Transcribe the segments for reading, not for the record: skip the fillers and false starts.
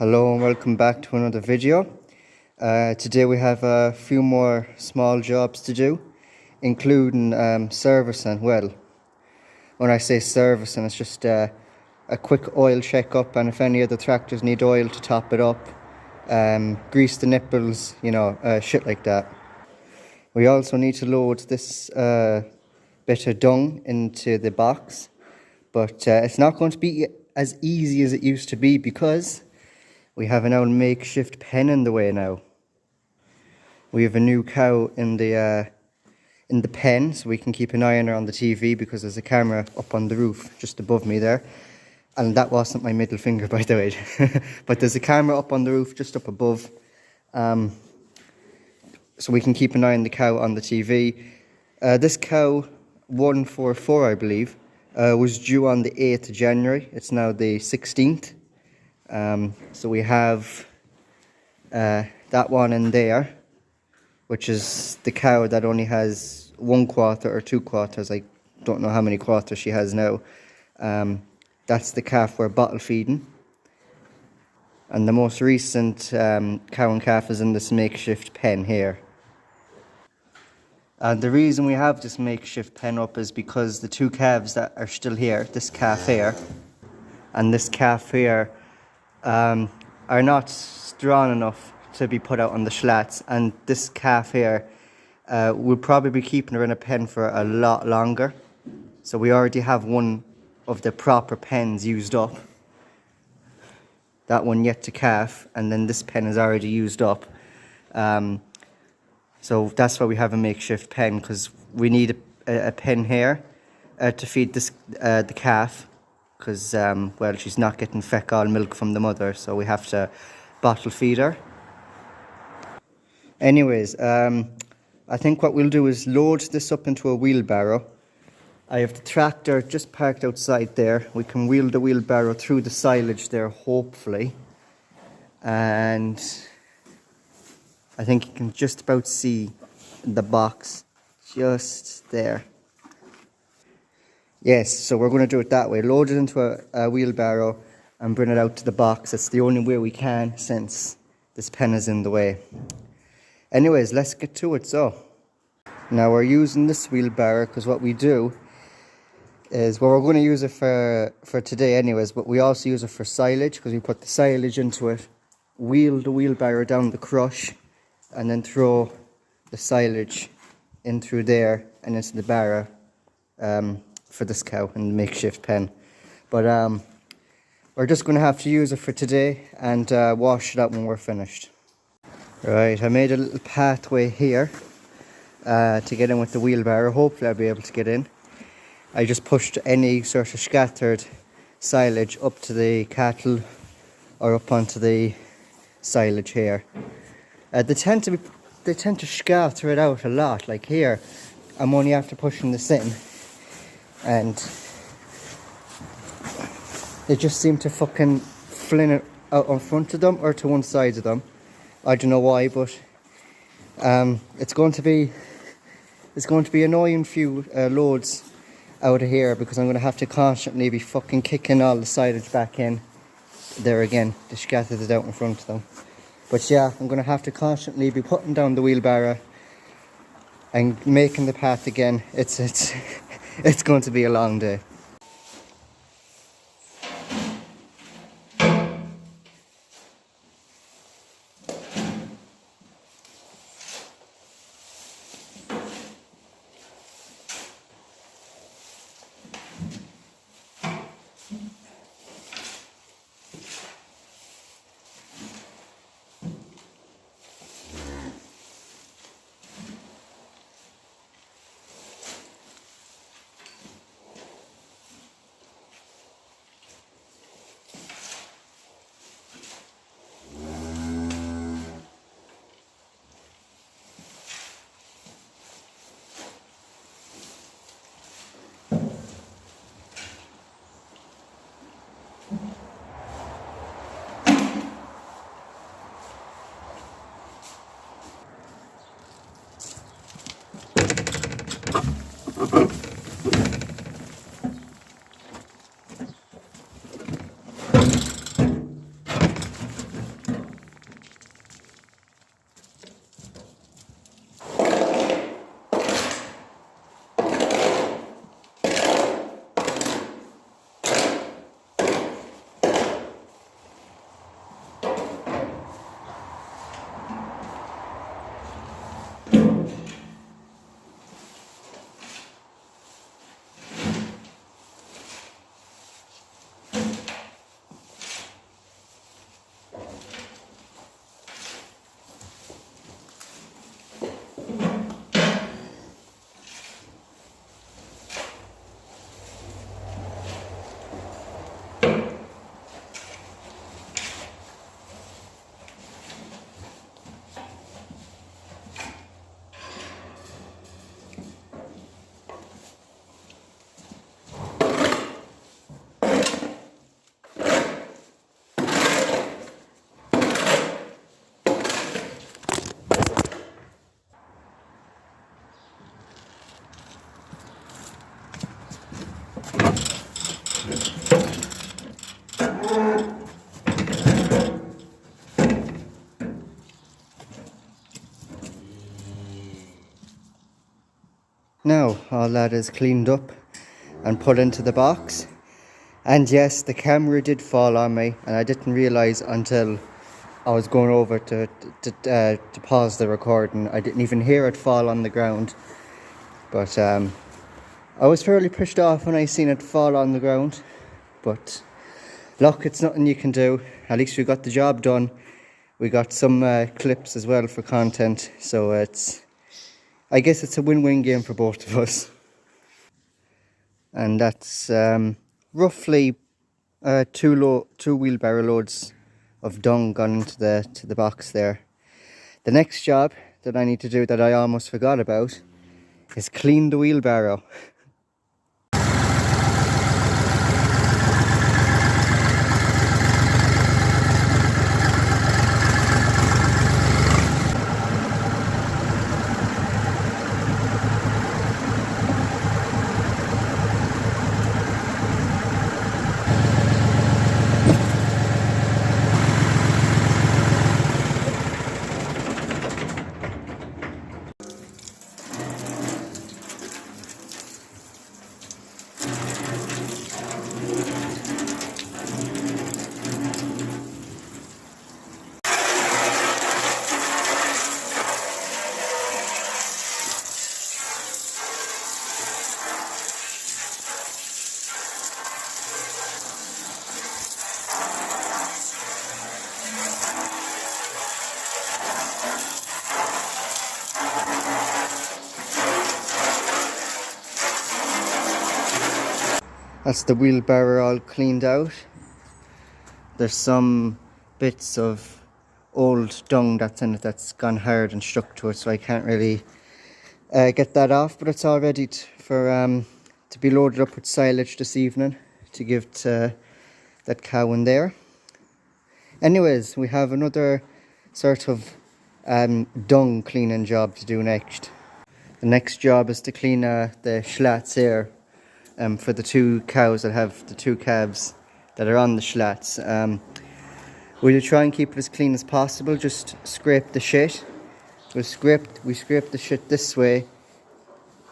Hello and welcome back to another video. Today we have a few more small jobs to do, including servicing. Well, when I say servicing, it's just a quick oil check-up, and if any of the tractors need oil to top it up, grease the nipples, shit like that. We also need to load this bit of dung into the box, but it's not going to be as easy as it used to be because we have an old makeshift pen in the way now. We have a new cow in the pen, so we can keep an eye on her on the TV because there's a camera up on the roof just above me there. And that wasn't my middle finger, by the way. But there's a camera up on the roof just up above, so we can keep an eye on the cow on the TV. This cow, 144 I believe, was due on the 8th of January. It's now the 16th. So we have that one in there, which is the cow that only has 1 quarter or 2 quarters. I don't know how many quarters she has now. That's the calf we're bottle feeding. And the most recent cow and calf is in this makeshift pen here. And the reason we have this makeshift pen up is because the 2 calves that are still here, this calf here and this calf here, are not strong enough to be put out on the slats, and this calf here we'll probably be keeping her in a pen for a lot longer. So we already have one of the proper pens used up, that one yet to calf, and then this pen is already used up. So that's why we have a makeshift pen, because we need a pen here to feed this the calf, because well, she's not getting fecal milk from the mother, so we have to bottle feed her. Anyways, I think what we'll do is load this up into a wheelbarrow. I have the tractor just parked outside there. We can wheel the wheelbarrow through the silage there, hopefully. And I think you can just about see the box just there. Yes, so we're going to do it that way. Load it into a wheelbarrow and bring it out to the box. It's the only way we can, since this pen is in the way. Anyways, let's get to it. So now we're using this wheelbarrow because what we do is, well, we're going to use it for today anyways, but we also use it for silage, because we put the silage into it, wheel the wheelbarrow down the crush, and then throw the silage in through there and into the barrow for this cow in the makeshift pen. But we're just going to have to use it for today and wash it out when we're finished. Right, I made a little pathway here to get in with the wheelbarrow. Hopefully I'll be able to get in. I just pushed any sort of scattered silage up to the cattle or up onto the silage here. They tend to scatter it out a lot. Like here, I'm only after pushing this in, and they just seem to fucking fling it out on front of them or to one side of them. I don't know why, but it's going to be annoying few loads out of here, because I'm going to have to constantly be fucking kicking all the silage back in there again. They scattered it out in front of them. But yeah, I'm going to have to constantly be putting down the wheelbarrow and making the path again. It's going to be a long day. Now all that is cleaned up and put into the box. And yes, the camera did fall on me, and I didn't realise until I was going over to pause the recording. I didn't even hear it fall on the ground. But I was fairly pissed off when I seen it fall on the ground. But look, it's nothing you can do. At least we got the job done. We got some clips as well for content. So I guess it's a win-win game for both of us. And that's roughly two wheelbarrow loads of dung gone into the box there. The next job that I need to do that I almost forgot about is clean the wheelbarrow. That's the wheelbarrow all cleaned out. There's some bits of old dung that's in it that's gone hard and stuck to it, so I can't really get that off, but it's all ready to be loaded up with silage this evening to give to that cow in there. Anyways, we have another sort of dung cleaning job to do next. The next job is to clean the slats here for the two cows that have the two calves that are on the slats. We'll try and keep it as clean as possible, just scrape the shit. We scrape the shit this way,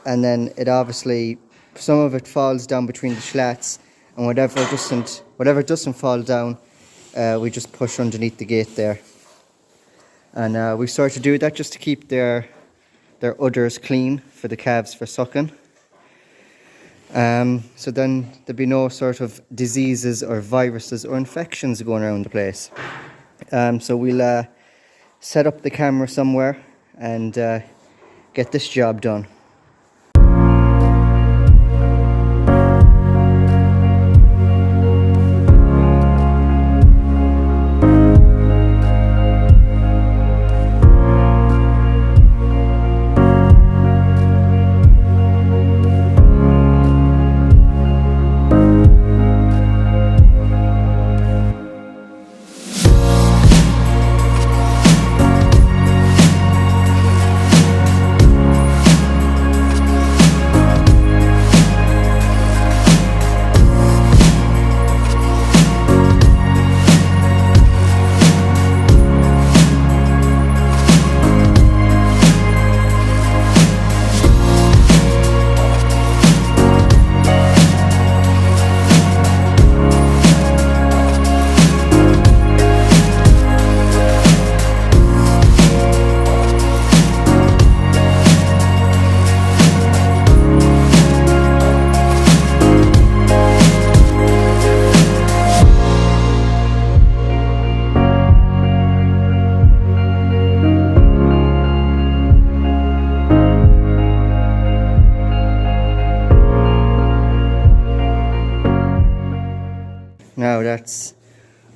and then it obviously, some of it falls down between the slats, and whatever doesn't fall down, we just push underneath the gate there. And we sort of do that just to keep their udders clean for the calves for sucking. So then there'd be no sort of diseases or viruses or infections going around the place. So we'll set up the camera somewhere and get this job done. Now that's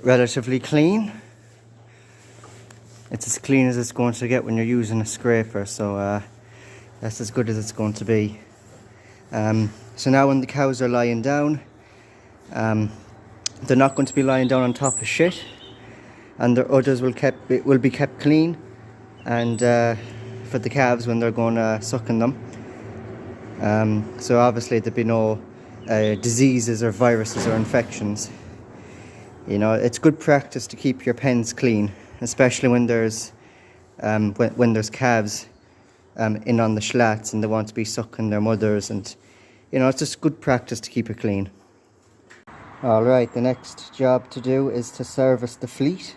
relatively clean. It's as clean as it's going to get when you're using a scraper, so that's as good as it's going to be. So now when the cows are lying down, they're not going to be lying down on top of shit, and their udders will be kept clean, and for the calves when they're going sucking them. So obviously there'd be no diseases or viruses or infections. You know, it's good practice to keep your pens clean, especially when there's calves in on the slats, and they want to be sucking their mothers, and you know, it's just good practice to keep it clean. Alright, the next job to do is to service the fleet.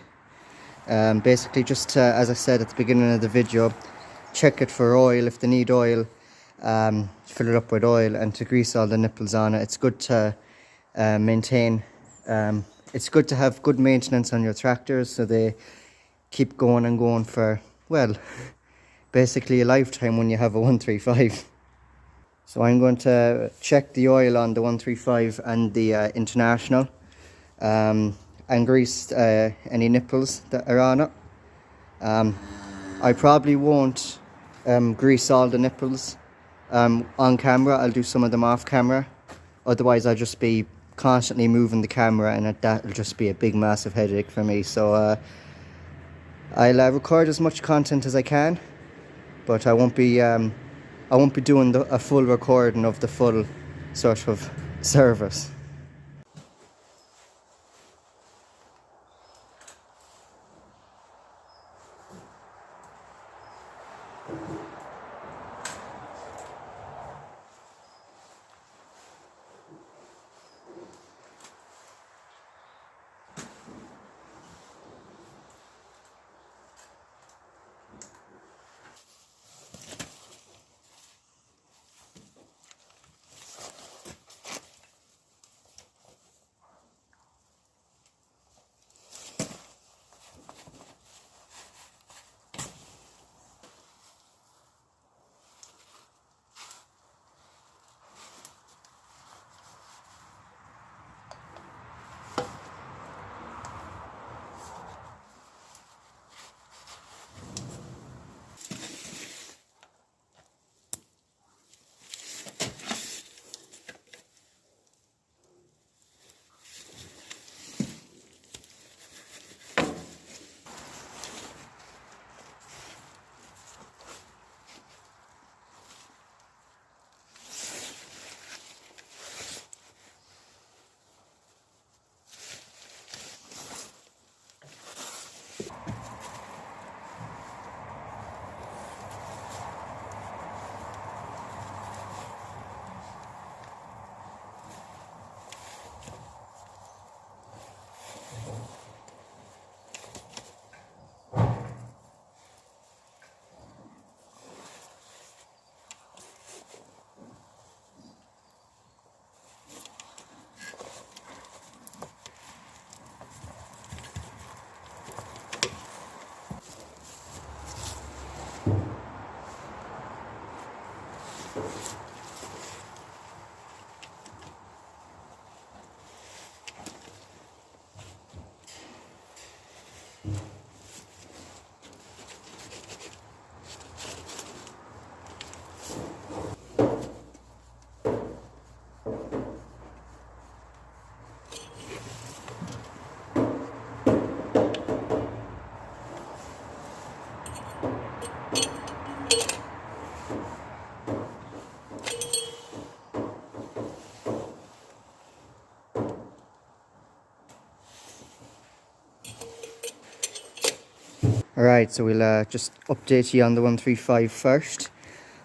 Basically just to, as I said at the beginning of the video, check it for oil. If they need oil, fill it up with oil, and to grease all the nipples on it. It's good to maintain, it's good to have good maintenance on your tractors, so they keep going and going for, well, basically a lifetime when you have a 135. So I'm going to check the oil on the 135 and the International, and grease any nipples that are on it. I probably won't grease all the nipples on camera. I'll do some of them off camera. Otherwise I'll just be constantly moving the camera, and that'll just be a big massive headache for me. So I'll record as much content as I can, but I won't be doing a full recording of the full sort of service. Alright, so we'll just update you on the 135 first.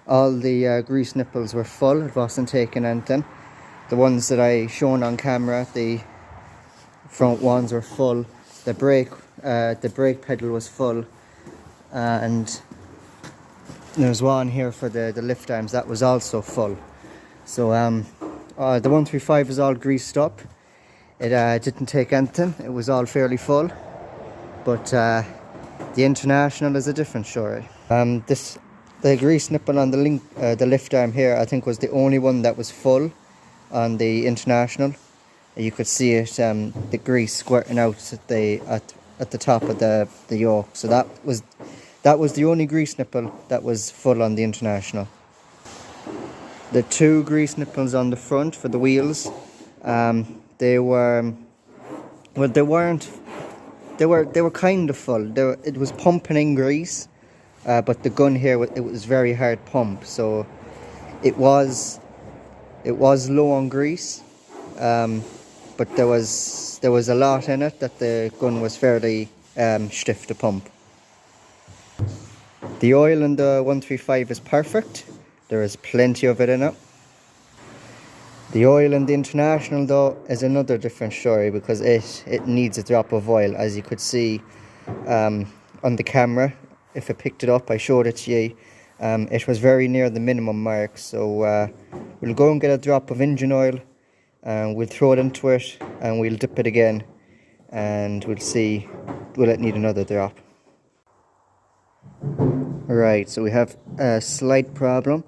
All the grease nipples were full, it wasn't taking anything. The ones that I shown on camera, the front ones were full. The brake pedal was full, and there's one here for the lift arms that was also full. So the 135 is all greased up. It didn't take anything, it was all fairly full, but the International is a different story. The grease nipple on the lift arm here, I think, was the only one that was full on the International. You could see it, the grease squirting out at the top of the yoke. So that was the only grease nipple that was full on the International. The two grease nipples on the front for the wheels, they were kind of full. It was pumping in grease, but the gun here, it was very hard pump, so it was low on grease, but there was a lot in it that the gun was fairly stiff to pump. The oil in the 135 is perfect. There is plenty of it in it. The oil in the International though is another different story, because it needs a drop of oil, as you could see on the camera. If I picked it up, I showed it to you. It was very near the minimum mark, so we'll go and get a drop of engine oil and we'll throw it into it and we'll dip it again and we'll see, will it need another drop. Right, so we have a slight problem.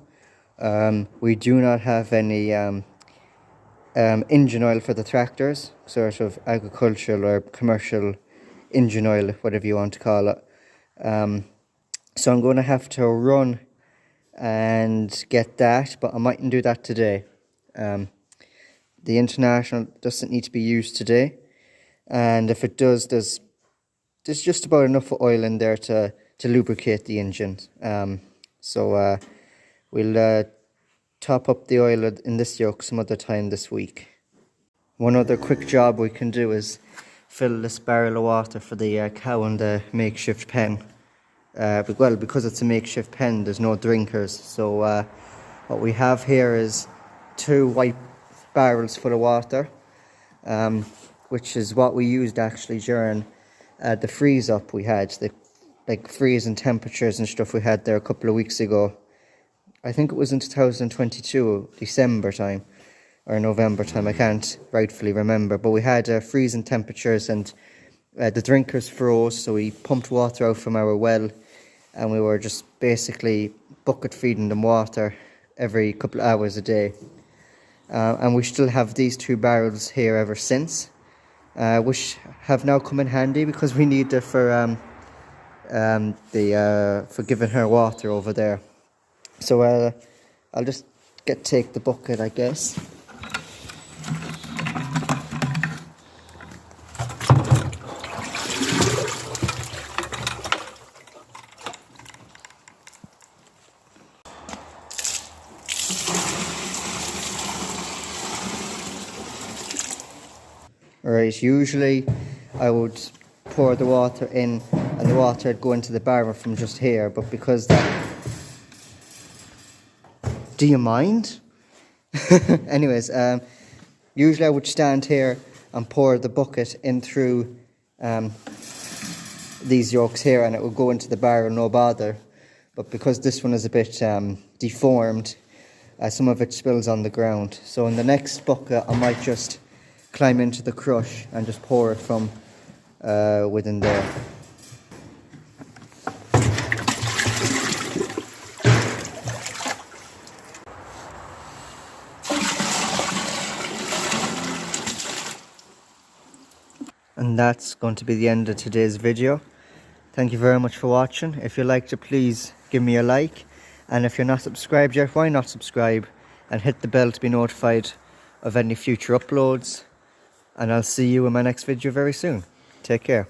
We do not have any engine oil for the tractors, sort of agricultural or commercial engine oil, whatever you want to call it. So I'm going to have to run and get that, but I mightn't do that today. The International doesn't need to be used today, and if it does, there's just about enough oil in there to lubricate the engine. So we'll top up the oil in this yoke some other time this week. One other quick job we can do is fill this barrel of water for the cow in the makeshift pen. Well, because it's a makeshift pen, there's no drinkers. So what we have here is 2 white barrels full of water, which is what we used actually during the freeze up we had, the freezing temperatures and stuff we had there a couple of weeks ago. I think it was in 2022, December time or November time, I can't rightfully remember, but we had freezing temperatures and the drinkers froze, so we pumped water out from our well and we were just basically bucket feeding them water every couple of hours a day. And we still have these 2 barrels here ever since, which have now come in handy because we need it for giving her water over there. So I'll just take the bucket, I guess. Alright, usually I would pour the water in and the water would go into the barrel from just here, but because that... Do you mind? Anyways, usually I would stand here and pour the bucket in through these yolks here and it would go into the barrel, no bother. But because this one is a bit deformed, some of it spills on the ground. So in the next bucket I might just climb into the crush and just pour it from within there. And that's going to be the end of today's video. Thank you very much for watching. If you liked it, please give me a like. And if you're not subscribed yet, why not subscribe and hit the bell to be notified of any future uploads. And I'll see you in my next video very soon. Take care.